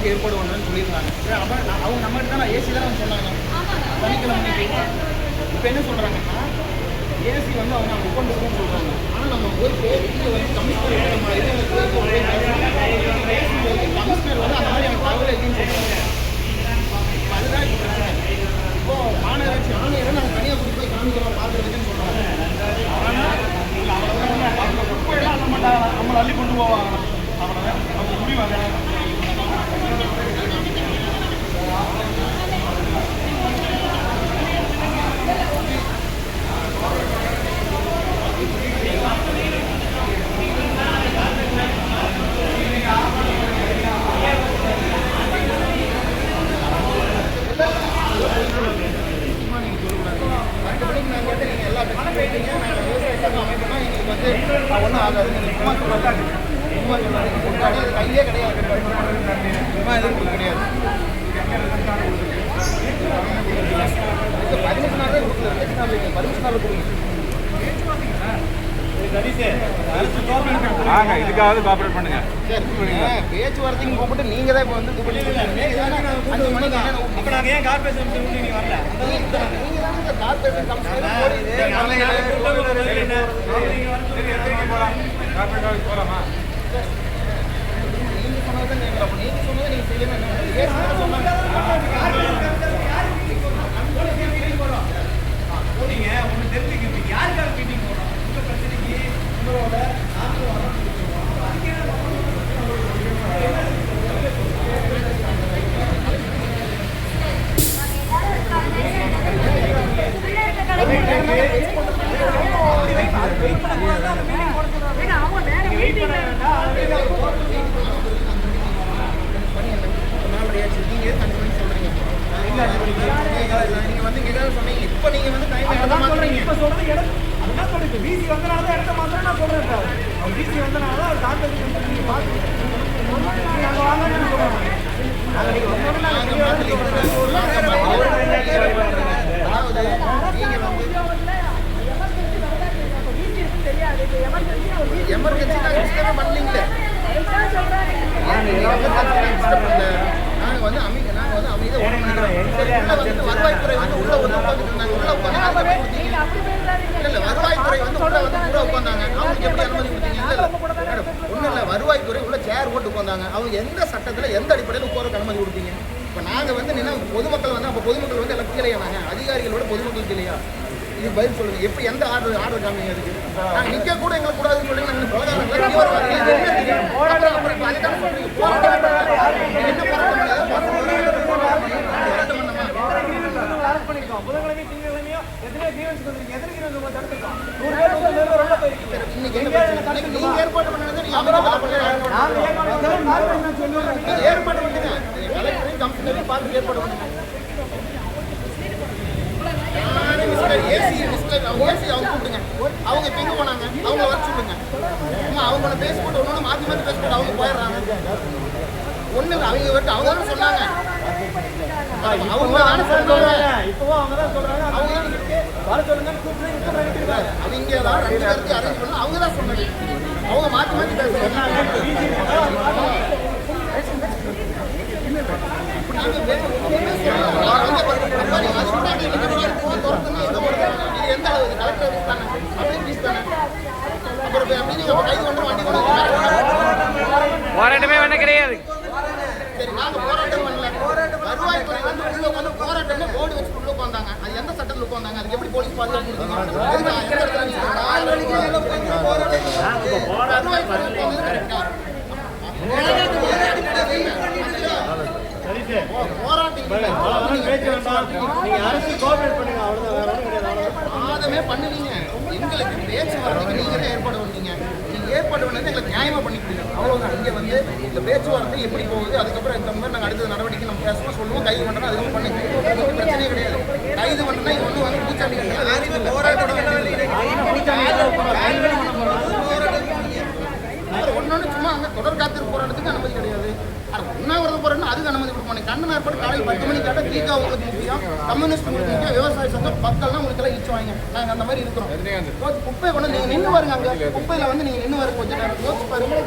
பேச்சுவார்த்தைக்கு ஏற்பாடு பண்ணணும்னு சொல்லியிருந்தாங்க. அவங்க நம்மகிட்ட தான் ஏசி தான் சொன்னாங்க சனிக்கிழமை. இப்போ என்ன சொல்கிறாங்கன்னா ஏசி வந்து அவங்க புக் பண்ணுறதுன்னு சொல்கிறாங்க. ஆனால் நம்ம போய் இங்கே வந்து கமிஷனர் நம்ம இது கமிஷனர் வந்து அந்த மாதிரி எனக்கு தகவல் இல்லைன்னு சொல்கிறாங்க. அதுதான் இப்போ பிரச்சனை. இப்போது மாநகராட்சி ஆணையரை நாங்கள் தனியாக கூட்டி போய் காமிக்கிறோம் பார்க்குறதுக்குன்னு சொல்கிறாங்க. ஆனால் அவங்க குப்பையெல்லாம் அந்த மாட்டாங்க, நம்மளை அள்ளி கொண்டு போவாங்க. அவ்வளோதான் அவங்க முடிவாங்க. ஒன்றும் ஆகாது. நீங்கள் சும்மா சொல்லாது கையிலே கிடையாது. சும்மா எதுவும் கிடையாது. 15 நாளே கொடுக்கல. 15 நாள் கொடுங்க. இதுக்காவது கோஆபரேட் பண்ணுங்க. பேச்சுவார்த்தைக்கு கூப்பிட்டு நீங்க தான் இப்போ வந்து இது பண்ணிட்டு ஏன் கார்பரேஷன் நீங்க வரல? நீங்க தான் இந்த கார்பரேஷன் கமிஷனர் போலாமா? நீங்க சொன்னதான் கேட்கலாம். நீங்க சொன்னதை நீங்க செய்யணும். நீங்க ஒண்ணு தெரிஞ்சுக்கிட்டு யாருக்காக மீட்டிங் போறோம்? உங்க பிரச்சனைக்கு உங்களோட நீங்க வந்து ஏதாவது சொன்னீங்க. இப்ப நீங்க வந்து டைம் இப்ப சொல்றது அதுதான் சொல்லுது. பிசி வந்தனால தான் இடத்த மாத்திரம் நான் சொல்றேன். அவர் பிசி வந்தனால தான் அவர் கான்ட்ராக்ட் நீங்க பாத்து நாங்க வாங்கன்னு சொல்றோம். அதாவது நீங்க வந்து எமர்ஜென்சி நாங்க டிஸ்டர்ப் பண்ணலீங்களே. நாங்க வந்து அமைதியா ஓட பண்ணிக்கிறோம். வருவாய்த்துறை வந்து உள்ள வந்து உட்காந்துட்டு இருந்தாங்க. உள்ள உட்காந்து இல்ல வருவாய்த்துறை வந்து உள்ள வந்து கூட உட்காந்தாங்க. அவங்களுக்கு எப்படி அனுமதி கொடுத்தீங்க? இல்ல ஒன்றும் இல்லை. வருவாய்த்துறை உள்ள சேர் போட்டு உட்காந்தாங்க. அவங்க எந்த சட்டத்தில் எந்த அடிப்படையில் உட்காரக்கு அனுமதி கொடுத்தீங்க? இப்போ நாங்கள் வந்து நின்னா பொதுமக்கள் வந்து அப்போ பொதுமக்கள் வந்து எல்லாம் கீழே நாங்கள் அதிகாரிகளோட பொதுமக்கள் கீழையா? இது பதில் சொல்லுங்க. எப்படி எந்த ஆர்டர் காமிங்க? அதுக்கு நாங்கள் நிற்க கூட எங்களுக்கு கூடாதுன்னு சொல்லி நாங்கள் போராட்டம் புதன்கிழமை திங்கட்கிழமையோ எத்தனையோ கிரீவன்ஸ் வந்துருக்கு. எத்தனை கிரீவன்ஸ் உங்களை தடுத்துருக்கோம்? 100 பேர் இன்னைக்கு என்ன பிரச்சனை? நீங்க ஏற்பாடு பண்ணது நீங்க ஏற்பாடு பண்ணுங்க. கலெக்டரையும் கமிஷனரையும் பார்த்து ஏற்பாடு பண்ணுங்க. ஏசி அவங்க கூப்பிடுங்க. அவங்க இப்போ எங்கே போனாங்க? அவங்கள வர சொல்லுங்க. அவங்கள பேசி போட்டு ஒன்று மாற்றி மாற்றி பேசி போட்டு அவங்க போயிடுறாங்க. ஒன்றும் இல்லை. அவங்க விட்டு அவங்க தானே சொன்னாங்க. அவங்க தானே சொல்றாங்க. இப்போவும் அவங்க தான் சொல்றாங்க. அவங்க வர சொல்லுங்க கூப்பிடுறாங்க. அவங்க தான் 2 பேருக்கு அரேஞ்ச் பண்ண அவங்க தான் சொன்னாங்க. அவங்க மாற்றி மாற்றி பேசுறாங்க. போராட்டமே பண்ண கிடையாது. சரி, நாங்க போராட்டம் பண்ணல. வருவாய்த்துறை வந்து உள்ள வந்து போராட்டம்னு போர்டு வச்சு உள்ள உட்காந்தாங்க. அது எந்த சட்டத்தில் உட்காந்தாங்க? அதுக்கு எப்படி போலீஸ் பாதுகாப்பு கொடுத்தீங்க? வாதமே பண்ணுவீங்க. எங்களுக்கு பேச்சுவார்த்தைக்கு நீங்க தான் ஏற்பாடு பண்ணீங்க. நீங்க ஏற்பாடு பண்ணது எங்களுக்கு நியாயமா பண்ணி கொடுங்க. அவ்வளவுதான். இங்க வந்து இந்த பேச்சுவார்த்தை எப்படி போகுது, அதுக்கப்புறம் இந்த மாதிரி நாங்கள் அடுத்த நடவடிக்கை நம்ம பேசணும் சொல்லுவோம். கைது பண்ணுறோம், அதுவும் பண்ணுங்க. பிரச்சனையே கிடையாது. கைது பண்ணுறா இது ஒன்றும் வந்து பூச்சாண்டி ஒன்னொன்று சும்மா அங்கே தொடர் காத்திருப்பு போராட்டத்துக்கு அனுமதி கிடையாது. உண்ணாவிரதம் போராட்டம் அதுக்கு அனுமதி கொடுப்பாங்க. கண்ணன் ஏற்பாடு காலையில் 10 மணிக்கு கேட்டால் தீகா உங்களுக்கு முக்கியம், கம்யூனிஸ்ட் உங்களுக்கு முக்கியம், விவசாய சங்கம் மக்கள்லாம் உங்களுக்கு எல்லாம் இச்சு வாங்க. நாங்கள் அந்த மாதிரி இருக்கிறோம். குப்பை கொண்டு நீங்கள் நின்று பாருங்க. அங்கே குப்பையில் வந்து நீங்கள் நின்று வர கொஞ்சம் நேரம் யோசிச்சு பாருங்க.